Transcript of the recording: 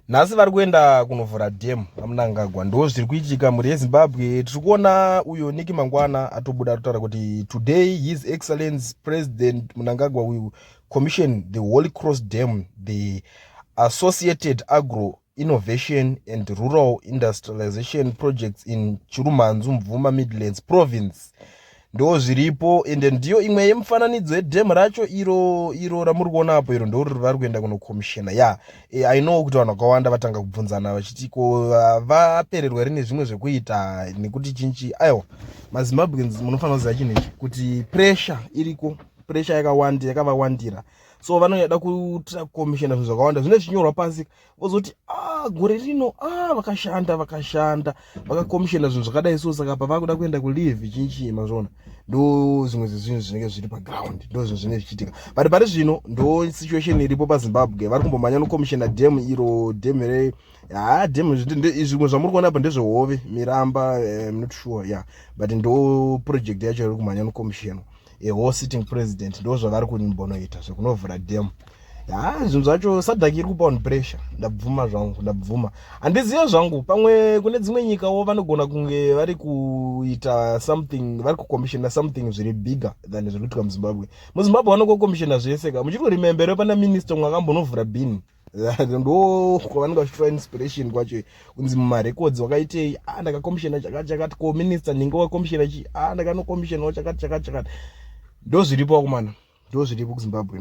Nhasi vari kuenda kunovhura dhemu raMnangagwa. Ndo zviri kuitika mhuri yeZimbabwe. Tiri kuona uyo Nicky Mangwana atobuda kutaura kuti today His Excellency President Mnangagwa will commission the Holy Cross Dam, the associated agro innovation and rural industrialization projects in Chirumanzu Mvuma Midlands province. Ndo zviripo ende ndiyo imwe yemufananidzo yedhemu racho iro ramuri kuona apo iro ndo vari kuenda kunokomishina. I know kuti vanhu vakawanda vatanga kubvunzana vachiti ko vapererwa rini zvimwe zvekuita nekuti chinchi. Aiwa, maZimbabweans munofanira kuziva chinhu ichi kuti pressure iriko, pressure yakavawandira, so vanoda kukomishina zvinhu zvakawanda zvine zvinyorwa pasi vozoti gore rino vakashanda vakakomishina zvinhu zvakadai, so saka pavakuda kuenda kulive chinchi mazvona. Ndo zvimwe zvezvinhu zvinenge zviri paground, ndo zvinhu zvinenge zvichiitika but pari zvino ndo situation iripo paZimbabwe. Vari kumbomhanya nokomishina dhemu iro, dhemu dhemu zvimwe zvamuri kuona apa ndezvehove Miramba, I'm not sure, but ndo project yacho iri kumhanya nokomishina whole sitting president. Ndo zvavari kumbonoita zvekunovhura dhemu. Zvinhu zvacho SADC iri kupa on pressure. Ndabvuma handiziva zvangu, pamwe kune dzimwe nyikawo vanogona kunge vari kuita something, vari kukomishina something zviri bigger than zviri kuitika muZimbabwe. MuZimbabwe vanokomishina zvese ka. Muchiri kurimembera pana minister umwe akambonovhura bhini, ndo kwavanenge vachitora inspiration kwacho kunzi mumarecords wakaitei, ndakakomishina chakati ko minister ninge wakomishina chi, ndakanokomishinawo chakati. Ndo zviripo kumana, ndo zviripo kuZimbabwe.